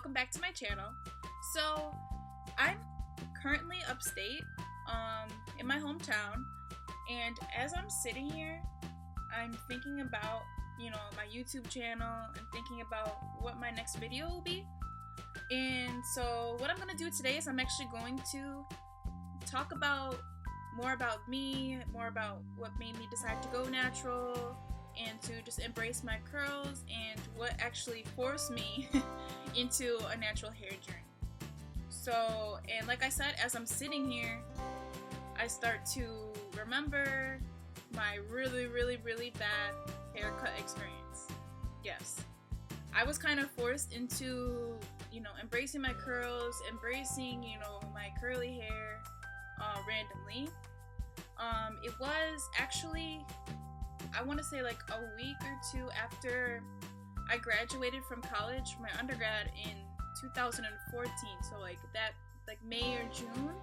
welcome back to my channel. So I'm currently upstate in my hometown, and as I'm sitting here I'm thinking about my YouTube channel and thinking about what my next video will be. And so what I'm gonna do today is I'm actually going to talk about more about me, more about what made me decide to go natural and to just embrace my curls, and what actually forced me into a natural hair journey. So, and like I said, as I'm sitting here, I start to remember my really bad haircut experience. Yes, I was kind of forced into embracing my curls, embracing my curly hair randomly. It was actually, I want to say, like a week or two after I graduated from college, my undergrad in 2014. So like May or June.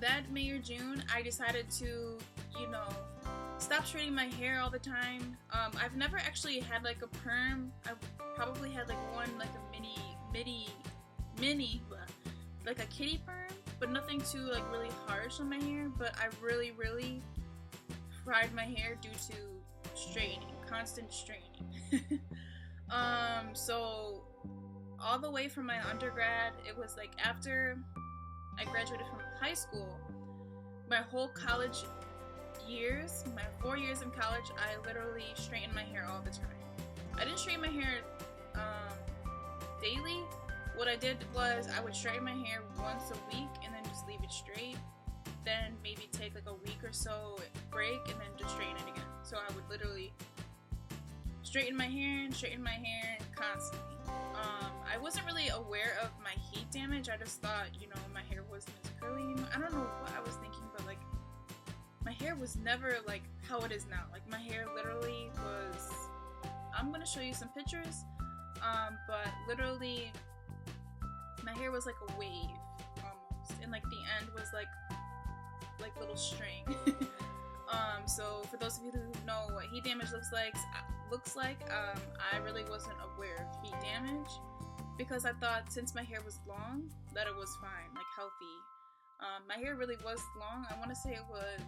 That May or June, I decided to stop straightening my hair all the time. I've never actually had like a perm. I've probably had like one, like a mini like a kitty perm, but nothing too like really harsh on my hair. But I really fried my hair due to straightening, constant straightening. So all the way from my undergrad, it was like after I graduated from high school, my whole college years, my 4 years in college, I literally straightened my hair all the time. I didn't straighten my hair daily. What I did was I would straighten my hair once a week and then just leave it straight. Then maybe take like a week or so break and then just straighten it again. So I would literally straighten my hair constantly. I wasn't really aware of my heat damage. I just thought, my hair wasn't as curly anymore. I don't know what I was thinking, but like my hair was never like how it is now. Like my hair literally was, I'm gonna show you some pictures, but literally my hair was like a wave almost, and like the end was like little string. So for those of you who know what heat damage looks like, I really wasn't aware of heat damage because I thought since my hair was long that it was fine, like healthy. My hair really was long. I want to say it was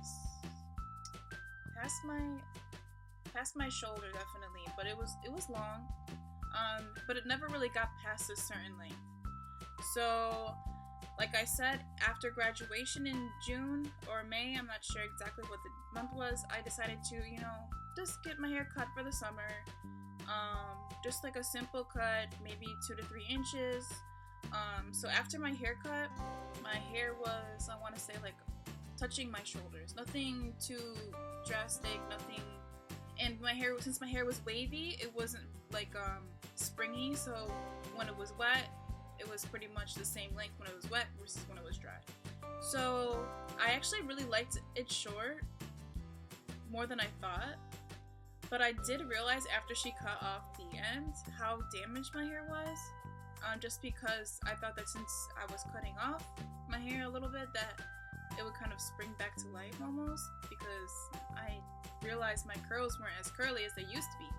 past my shoulder definitely, but it was long. But it never really got past a certain length. So like I said, after graduation in June or May, I'm not sure exactly what the month was, I decided to, just get my hair cut for the summer. Just like a simple cut, maybe 2 to 3 inches. So after my haircut, my hair was, I want to say, like touching my shoulders. Nothing too drastic, nothing. And my hair, since my hair was wavy, it wasn't like springy. So when it was wet, it was pretty much the same length when it was wet versus when it was dry. So I actually really liked it short more than I thought, but I did realize after she cut off the end how damaged my hair was, just because I thought that since I was cutting off my hair a little bit that it would kind of spring back to life almost, because I realized my curls weren't as curly as they used to be.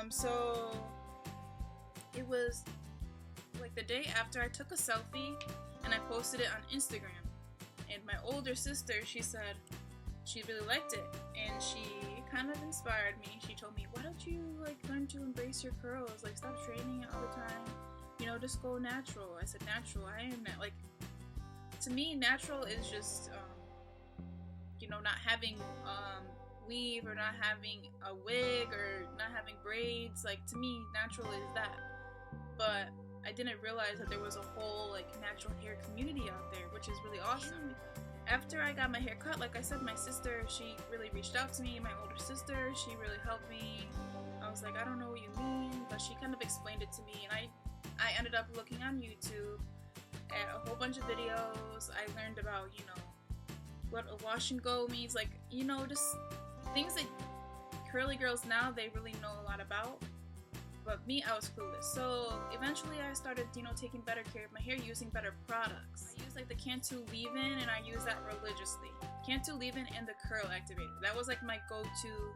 So it was like the day after I took a selfie and I posted it on Instagram, and my older sister, she said she really liked it and she kind of inspired me. She told me, why don't you like learn to embrace your curls, like stop straightening it all the time, just go natural. I said, natural? I am not, like, to me natural is just not having weave, or not having a wig, or not having braids. Like, to me natural is that. But I didn't realize that there was a whole like natural hair community out there, which is really awesome. After I got my hair cut, like I said, my sister, she really reached out to me. My older sister, she really helped me. I was like, I don't know what you mean, but she kind of explained it to me, and I ended up looking on YouTube at a whole bunch of videos. I learned about what a wash and go means, like just things that curly girls now, they really know a lot about. But me, I was clueless. So eventually I started, taking better care of my hair using better products. I use like the Cantu leave-in, and I use that religiously. Cantu leave-in and the curl activator. That was like my go-to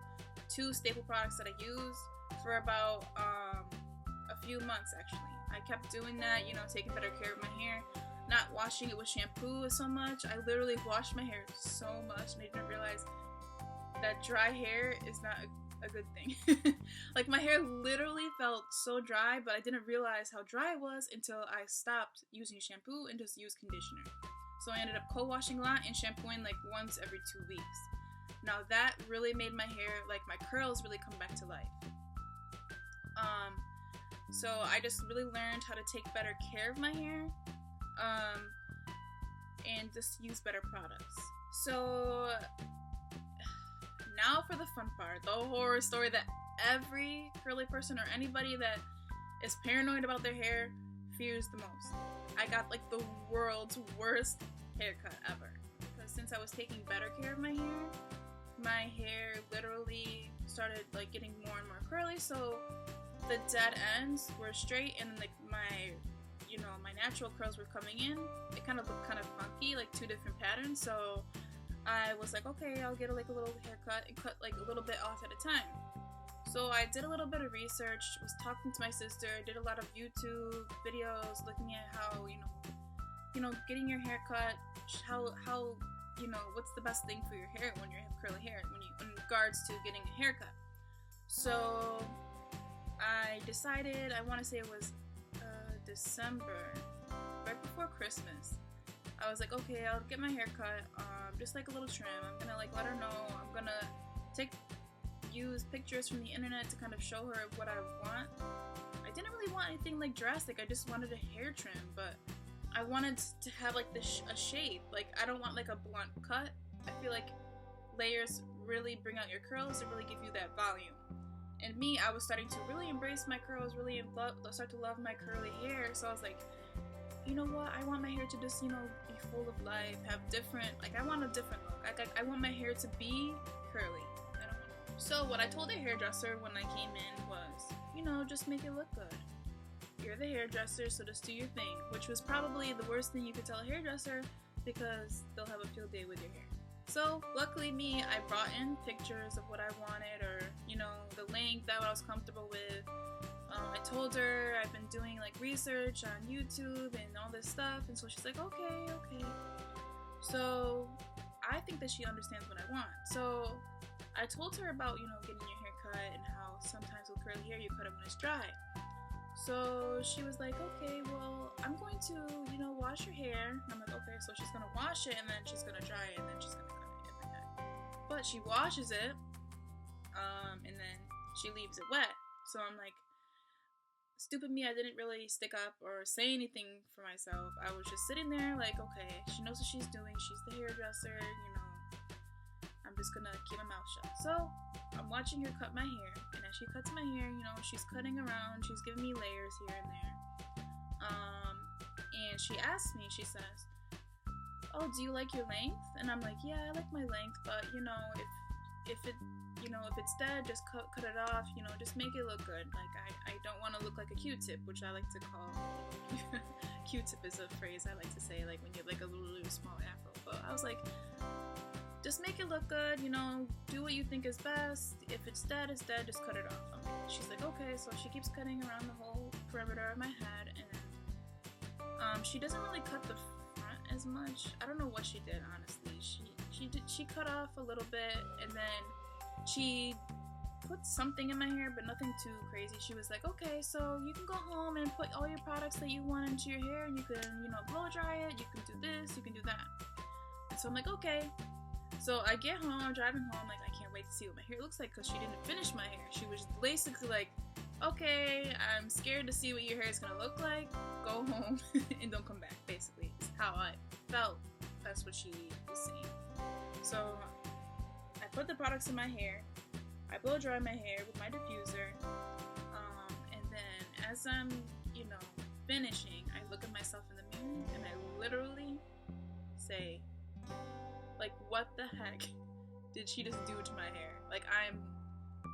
2 staple products that I used for about a few months actually. I kept doing that, you know, taking better care of my hair, not washing it with shampoo so much. I literally washed my hair so much, and I didn't realize that dry hair is not a good thing. Like, my hair literally felt so dry, but I didn't realize how dry it was until I stopped using shampoo and just used conditioner. So I ended up co-washing a lot and shampooing like once every 2 weeks. Now that really made my hair, like my curls, really come back to life. So I just really learned how to take better care of my hair, and just use better products. So now for the fun part, the horror story that every curly person or anybody that is paranoid about their hair fears the most. I got like the world's worst haircut ever. Because since I was taking better care of my hair literally started like getting more and more curly. So the dead ends were straight, and like my natural curls were coming in. It kind of looked kind of funky, like two different patterns. So I was like, okay, I'll get a little haircut and cut like a little bit off at a time. So I did a little bit of research, was talking to my sister, did a lot of YouTube videos, looking at how, you know, getting your hair cut, how you know, what's the best thing for your hair when you have curly hair, in regards to getting a haircut. So I decided, I want to say it was December, right before Christmas. I was like, okay, I'll get my hair cut, just like a little trim. I'm gonna like let her know. I'm gonna use pictures from the internet to kind of show her what I want. I didn't really want anything like drastic. I just wanted a hair trim, but I wanted to have like a shape. Like, I don't want like a blunt cut. I feel like layers really bring out your curls to really give you that volume. And me, I was starting to really embrace my curls, really start to love my curly hair. So I was like, you know what? I want my hair to just, you know, be full of life, have different, like I want a different look. I want my hair to be curly. So what I told the hairdresser when I came in was, you know, just make it look good. You're the hairdresser, so just do your thing, which was probably the worst thing you could tell a hairdresser because they'll have a field day with your hair. So luckily me, I brought in pictures of what I wanted, or, you know, the length that I was comfortable with. I told her I've been doing like research on YouTube and all this stuff, and so she's like, okay. So I think that she understands what I want. So I told her about, you know, getting your hair cut and how sometimes with curly hair you cut it when it's dry. So she was like, okay, well, I'm going to, you know, wash your hair. And I'm like, okay, so she's gonna wash it and then she's gonna dry it and then she's gonna cut it like that. But she washes it, and then she leaves it wet. So I'm like, stupid me, I didn't really stick up or say anything for myself. I was just sitting there like, okay, she knows what she's doing. She's the hairdresser, you know. I'm just gonna keep my mouth shut. So I'm watching her cut my hair, and as she cuts my hair, you know, she's cutting around, she's giving me layers here and there. And she asks me, she says, oh, do you like your length? And I'm like, yeah, I like my length, but you know, if it's dead, just cut it off, you know, just make it look good. Like, I don't want to look like a Q-tip, which I like to call Q-tip is a phrase I like to say, like when you have like a little small afro. But I was like, just make it look good, you know, do what you think is best. If it's dead, it's dead, just cut it off. She's like, okay, so she keeps cutting around the whole perimeter of my head, and she doesn't really cut the front as much. I don't know what she did, honestly. She cut off a little bit, and then she put something in my hair, but nothing too crazy. She was like, okay, so you can go home and put all your products that you want into your hair, and you can, you know, blow dry it, you can do this, you can do that. And so I'm like, okay. So I get home, I'm driving home, like, I can't wait to see what my hair looks like, because she didn't finish my hair. She was basically like, okay, I'm scared to see what your hair is going to look like, go home, and don't come back, basically. It's how I felt. That's what she was saying. So I put the products in my hair, I blow dry my hair with my diffuser, and then as I'm, you know, finishing, I look at myself in the mirror, and I literally say, like, what the heck did she just do to my hair? Like,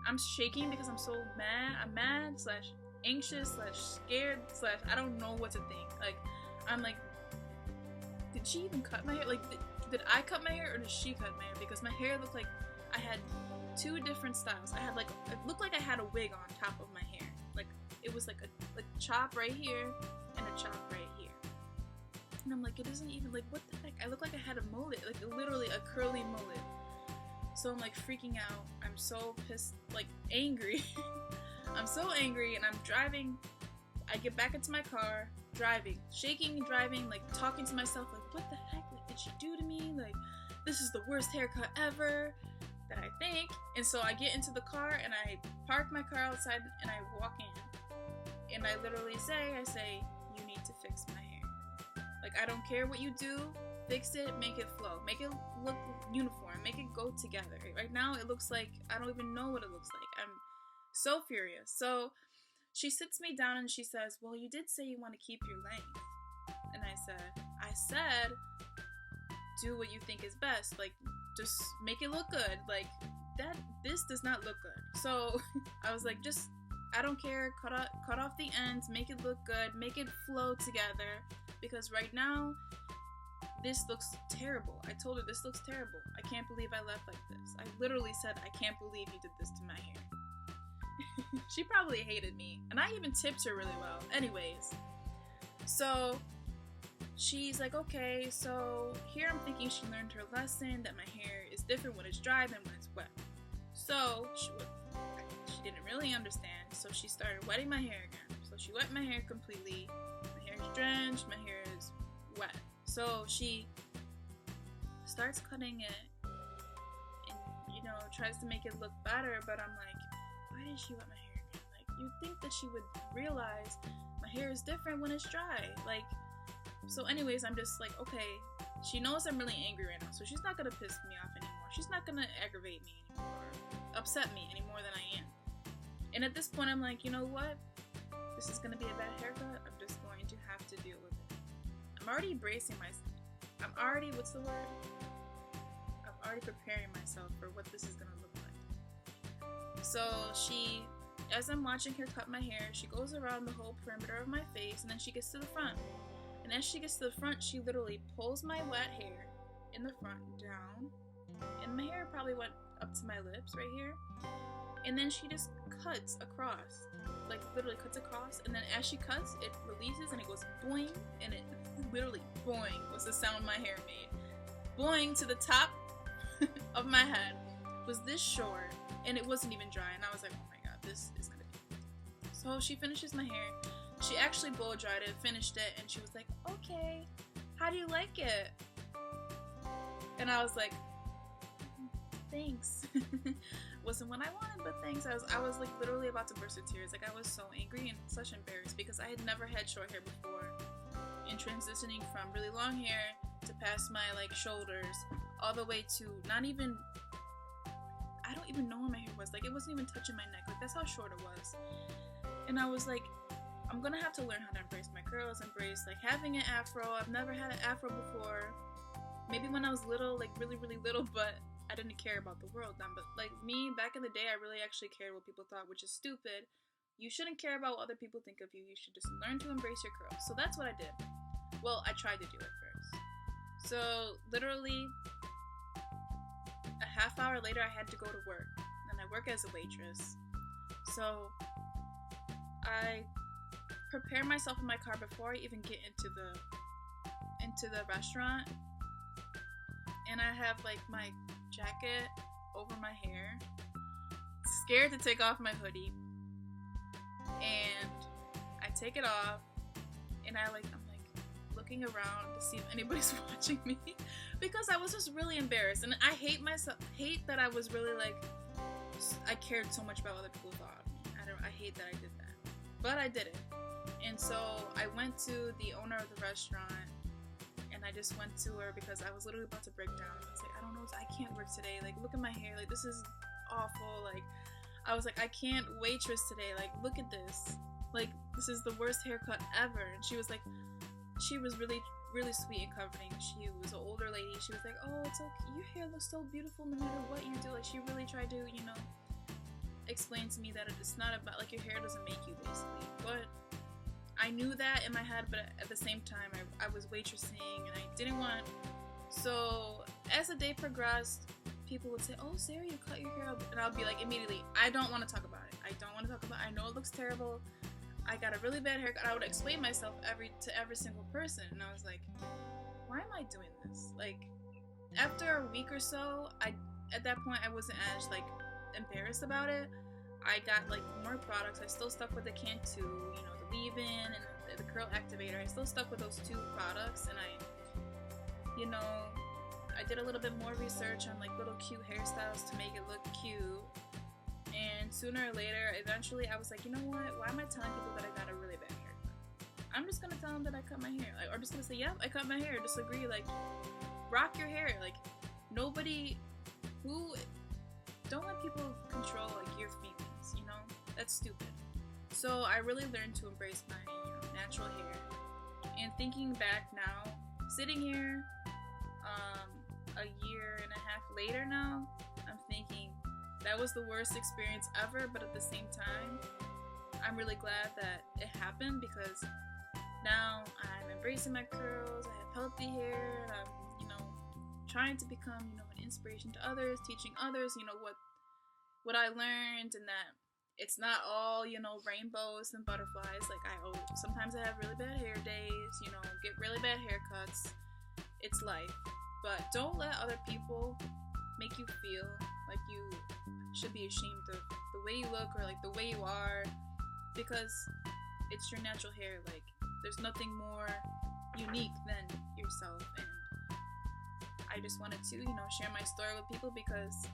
I'm shaking because I'm so mad. I'm mad / anxious / scared / I don't know what to think. Like, I'm like, did she even cut my hair? Like, did I cut my hair or did she cut my hair? Because my hair looked like I had two different styles. I had like, it looked like I had a wig on top of my hair. Like, it was like a chop right here and a chop right here. And I'm like, it isn't even like, what the heck? I look like I had a mullet, like literally a curly mullet. So I'm like freaking out. I'm so pissed, like angry. I'm so angry, and I'm driving. I get back into my car, driving, shaking, driving, like talking to myself, like, what the heck like, did she do to me? Like, this is the worst haircut ever, that I think. And so I get into the car, and I park my car outside, and I walk in. And I literally say, you need to fix my hair. Like, I don't care what you do, fix it, make it flow, make it look uniform, make it go together. Right now, it looks like, I don't even know what it looks like. I'm so furious. So she sits me down and she says, well, you did say you want to keep your length. And I said, do what you think is best. Like, just make it look good. Like, this does not look good. So I was like, just, I don't care, cut off the ends, make it look good, make it flow together. Because right now, this looks terrible. I told her, this looks terrible. I can't believe I left like this. I literally said, I can't believe you did this to my hair. She probably hated me, and I even tipped her really well. Anyways, so she's like, okay, so here I'm thinking she learned her lesson that my hair is different when it's dry than when it's wet. So she didn't really understand, so she started wetting my hair again. So she wet my hair completely. My hair is drenched, my hair is wet. So she starts cutting it and, tries to make it look better, but I'm like, why did she wet my hair again? Like, you'd think that she would realize my hair is different when it's dry. Like, so anyways, I'm just like, okay, she knows I'm really angry right now, so she's not gonna piss me off anymore. She's not gonna aggravate me anymore, or upset me any more than I am. And at this point, I'm like, you know what? This is gonna be a bad haircut. I'm just going to have to deal with it. I'm already bracing myself. I'm already preparing myself for what this is gonna look like. So she, as I'm watching her cut my hair, she goes around the whole perimeter of my face, and then she gets to the front. And as she gets to the front, she literally pulls my wet hair in the front down, and my hair probably went up to my lips right here. And then she just cuts across, like literally cuts across, and then as she cuts, it releases and it goes boing, and it literally boing was the sound my hair made. Boing to the top of my head was this short, and it wasn't even dry, and I was like, oh my god, this is gonna be. So she finishes my hair. She actually blow dried it, finished it, and she was like, okay, how do you like it? And I was like, thanks. Wasn't what I wanted, but thanks. I was like literally about to burst into tears. Like, I was so angry and such embarrassed because I had never had short hair before. And transitioning from really long hair to past my like shoulders, all the way to not even, I don't even know where my hair was. Like, it wasn't even touching my neck. Like, that's how short it was. And I was like, I'm gonna have to learn how to embrace my curls, embrace like having an afro. I've never had an afro before. Maybe when I was little, like really, really little, but I didn't care about the world then. But like me, back in the day, I really actually cared what people thought, which is stupid. You shouldn't care about what other people think of you. You should just learn to embrace your curls. So that's what I did. Well, I tried to do it first. So literally a half hour later, I had to go to work, and I work as a waitress. So I prepare myself in my car before I even get into the restaurant, and I have like my jacket over my hair, scared to take off my hoodie, and I take it off, and I'm like looking around to see if anybody's watching me because I was just really embarrassed, and I hate that I was really like, I cared so much about what other people thought of me. I hate that I did that, but I did it. And so I went to the owner of the restaurant, and I just went to her because I was literally about to break down. I was like, I don't know, I can't work today. Like, look at my hair. Like, this is awful. Like, I was like, I can't waitress today. Like, look at this. Like, this is the worst haircut ever. And she was like, she was really, really sweet and comforting. She was an older lady. She was like, oh, it's okay. Your hair looks so beautiful no matter what you do. Like, she really tried to, explain to me that it's not about, like, your hair doesn't make you, basically. But I knew that in my head, but at the same time, I was waitressing, and I didn't want. So as the day progressed, people would say, oh, Sarah, you cut your hair up, and I'll be like, immediately, I don't want to talk about it. I don't want to talk about it. I know it looks terrible. I got a really bad haircut. I would explain myself to every single person, and I was like, why am I doing this? Like, after a week or so, at that point I wasn't as like embarrassed about it. I got like more products. I still stuck with the Cantu, you know, the leave-in and the curl activator. I still stuck with those 2 products, and I, you know, I did a little bit more research on like little cute hairstyles to make it look cute. And sooner or later, eventually, I was like, you know what? Why am I telling people that I got a really bad haircut? I'm just gonna tell them that I cut my hair. Like, I'm just gonna say, yeah, I cut my hair. Disagree, like, rock your hair. Like, nobody don't let people control like your feelings. You know, that's stupid. So I really learned to embrace my, you know, natural hair. And thinking back now, sitting here, a year and a half later now, I'm thinking that was the worst experience ever, but at the same time, I'm really glad that it happened, because now I'm embracing my curls, I have healthy hair, and I'm, you know, trying to become, you know, an inspiration to others, teaching others, you know, what I learned, and that it's not all, you know, rainbows and butterflies. Like, sometimes I have really bad hair days, you know, get really bad haircuts. It's life. But don't let other people make you feel like you should be ashamed of the way you look or like the way you are, because it's your natural hair. Like, there's nothing more unique than yourself. And I just wanted to, you know, share my story with people, because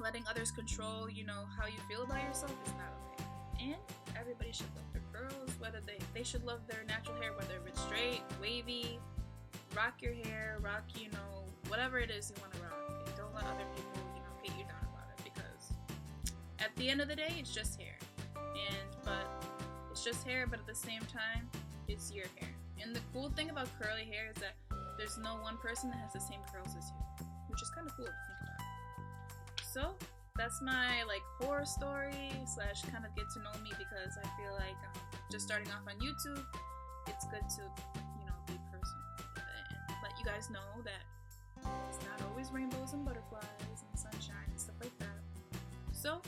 letting others control, you know, how you feel about yourself is not okay. And everybody should love their curls, whether they should love their natural hair, whether it's straight, wavy, rock your hair, rock, you know, whatever it is you want to rock. And don't let other people, you know, hate you down about it, because at the end of the day, it's just hair. But it's just hair, but at the same time, it's your hair. And the cool thing about curly hair is that there's no one person that has the same curls as you, which is kind of cool to think about. So that's my like horror story / kind of get to know me, because I feel like just starting off on YouTube, it's good to, you know, be personal and let you guys know that it's not always rainbows and butterflies and sunshine and stuff like that. So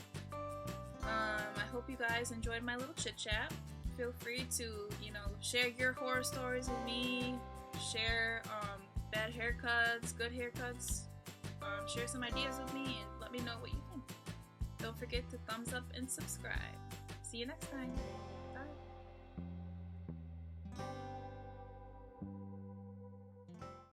I hope you guys enjoyed my little chit chat. Feel free to, you know, share your horror stories with me, share bad haircuts, good haircuts, share some ideas with me, and let me know what you think. Don't forget to thumbs up and subscribe. See you next time.